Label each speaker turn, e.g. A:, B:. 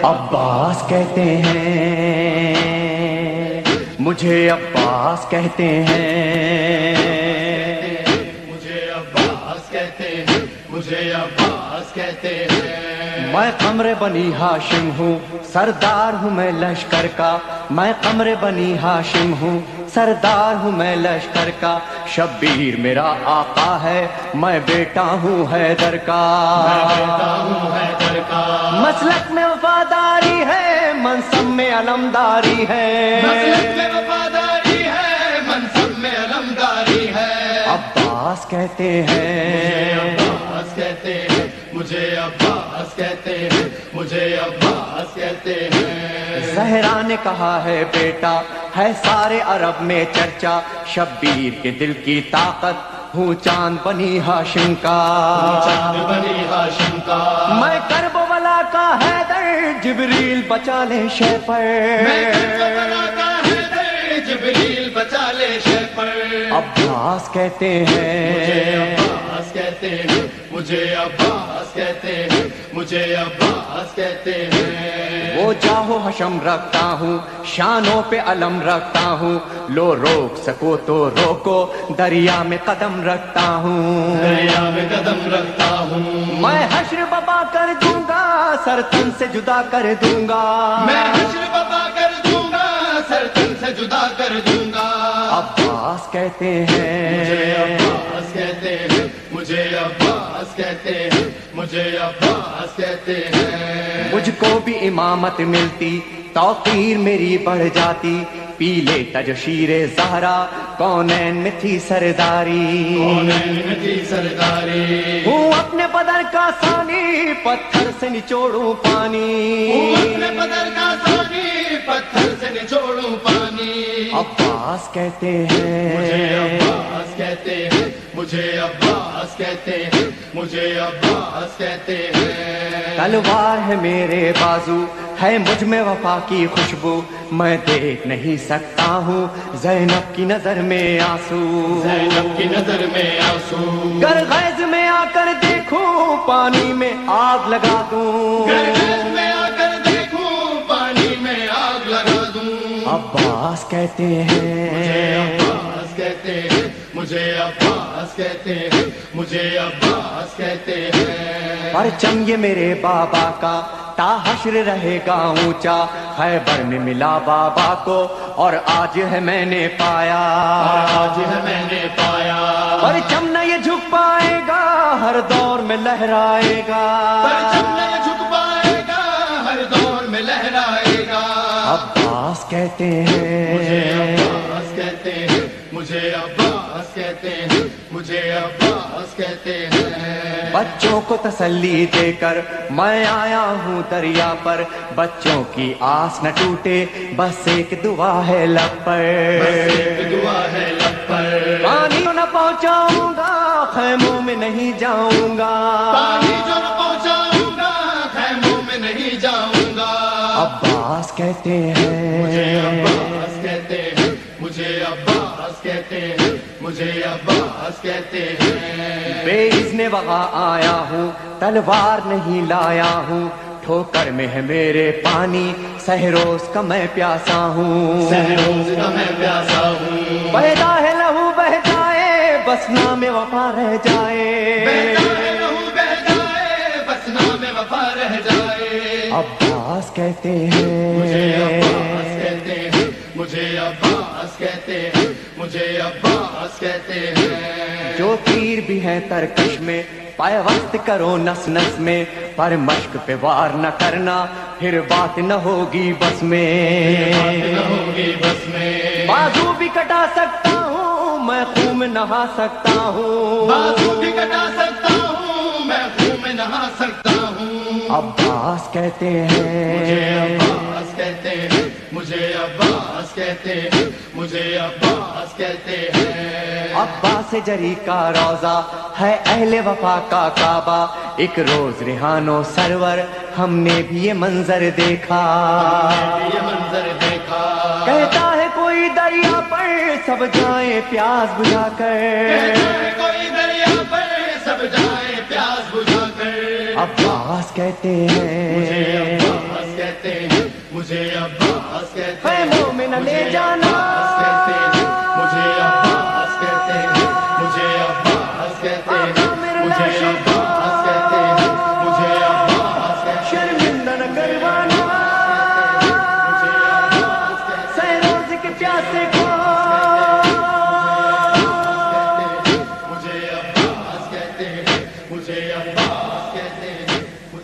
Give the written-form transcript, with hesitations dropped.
A: عباس کہتے ہیں مجھے، عباس کہتے ہیں
B: مجھے، عباس کہتے ہیں مجھے، عباس کہتے ہیں۔
A: میں قمر بنی ہاشم ہوں، سردار ہوں میں لشکر کا، میں قمر بنی ہاشم ہوں، سردار ہوں میں لشکر کا، شبیر میرا آقا ہے، میں بیٹا ہوں حیدر کا،
B: میں بیٹا ہوں حیدر کا،
A: مسلک میں وفاداری ہے، منصب میں علمداری ہے،
B: مسلک میں وفاداری ہے، منصب میں علمداری ہے۔
A: عباس کہتے ہیں
B: عباس کہتے ہیں مجھے، عباس کہتے ہیں مجھے، عباس کہتے ہیں۔
A: زہرا نے کہا ہے بیٹا ہے سارے عرب میں چرچا، شبیر کے دل کی طاقت ہوں چاند بنی ہاشم کا،
B: چاند بنی ہاشم کا،
A: میں کربلا کا حیدر، جبریل بچا لے شہ پر،
B: میں کربلا کا حیدر، جبریل بچا لے شہ پر۔
A: عباس کہتے
B: مجھے
A: ہیں
B: عباس کہتے ہیں مجھے، عباس کہتے ہیں مجھے، عباس کہتے ہیں۔
A: وہ جاہو حشم رکھتا ہوں، شانوں پہ علم رکھتا ہوں، لو روک سکو تو روکو، دریا میں قدم رکھتا ہوں،
B: دریا میں قدم رکھتا ہوں،
A: میں حشر ببا کر دوں گا، سر تن سے جدا کر دوں گا،
B: میں حشر ببا کر دوں گا، سر تن سے جدا کر دوں گا۔
A: عباس کہتے
B: مجھے
A: ہیں
B: عباس کہتے ہیں مجھے، عباس کہتے ہیں مجھے، عباس کہتے ہیں۔
A: مجھ کو بھی امامت ملتی، توقیر میری بڑھ جاتی، پی لیتا جو شیر زہرا، کونین میں تھی سرداری،
B: کونین میں تھی سرداری،
A: ہوں اپنے بدر کا ثانی، پتھر سے نچوڑوں پانی،
B: اپنے بدر کا ثانی، پتھر سے نچوڑوں پانی۔
A: عباس کہتے
B: مجھے
A: ہیں
B: عباس کہتے ہیں مجھے، عباس کہتے ہیں مجھے، عباس کہتے ہیں۔
A: تلوار ہے میرے بازو، ہے مجھ میں وفا کی خوشبو، میں دیکھ نہیں سکتا ہوں زینب کی نظر میں آنسو،
B: زینب کی نظر میں آنسو،
A: گر غیظ میں آ کر دیکھوں پانی میں آگ لگا دوں،
B: گرگز میں آ کر دیکھوں پانی میں آگ لگا دوں۔
A: عباس کہتے
B: مجھے
A: ہیں
B: عباس کہتے ہیں مجھے، عباس کہتے ہیں مجھے، عباس کہتے ہیں۔
A: پرچم یہ میرے بابا کا تا حشر رہے گا اونچا، خیبر میں ملا بابا کو اور آج ہے میں نے پایا،
B: آج ہے میں نے پایا،
A: پرچم نہ یہ جھک پائے گا، ہر دور میں لہرائے گا،
B: پرچم نہ یہ جھک پائے گا، ہر دور میں لہرائے گا۔
A: عباس کہتے
B: مجھے
A: ہیں
B: عباس کہتے ہیں مجھے، عباس کہتے ہیں مجھے، عباس کہتے ہیں۔
A: بچوں کو تسلی دے کر میں آیا ہوں دریا پر، بچوں کی آس نہ ٹوٹے، بس ایک دعا ہے لب پر،
B: ایک دعا ہے لب پر،
A: پانی نہ پہنچاؤں گا، خیموں میں نہیں جاؤں گا،
B: پانی جو نہ پہنچاؤں گا، خیموں میں نہیں جاؤں گا۔
A: عباس کہتے
B: مجھے
A: ہیں
B: عباس کہتے ہیں مجھے، عباس کہتے ہیں مجھے، عباس کہتے ہیں۔
A: بے اذن وغا آیا ہوں، تلوار نہیں لایا ہوں، ٹھوکر میں ہے میرے پانی، سہروز کا میں پیاسا ہوں،
B: سہروز کا میں پیاسا ہوں،
A: پیدا ہے لہو بہ جائے، بس نام وفا رہ جائے،
B: بہتا ہے لہو بہ جائے، بس نام وفا رہ جائے۔
A: عباس کہتے
B: مجھے عباس
A: ہیں
B: کہتے ہیں مجھے، عباس کہتے ہیں مجھے، عباس کہتے ہیں۔
A: جو تیر بھی ہیں ترکش میں، پیوست کرو نس نس میں، پر مشق پہ وار نہ کرنا، پھر بات نہ ہوگی بس میں،
B: بات نہ ہوگی بس میں،
A: بازو بھی کٹا سکتا ہوں میں، خون میں نہا سکتا ہوں،
B: بازو بھی کٹا سکتا ہوں میں، خون میں نہا سکتا ہوں۔
A: عباس کہتے
B: مجھے
A: ہیں
B: عباس کہتے ہیں مجھے، عباس کہتے ہیں مجھے، عباس کہتے ہیں۔
A: عباس جری کا روزہ ہے اہل وفا کا کعبہ، ایک روز ریحانو سرور ہم نے بھی یہ منظر دیکھا،
B: یہ منظر دیکھا،
A: کہتا ہے کوئی دریا پر سب جائیں پیاس بجھا کر،
B: کہتا ہے کوئی دریا پر سب جائے پیاس بجھا کر۔
A: عباس کہتے
B: مجھے
A: ہیں
B: عباس کہتے مجھے عباس کہتے
A: اے
B: ہیں
A: مومن لے جانا
B: مجھے عباس کہتے ہیں مجھے عباس کہتے ہیں
A: آقا میرے
B: مجھے
A: لاشیں
B: عباس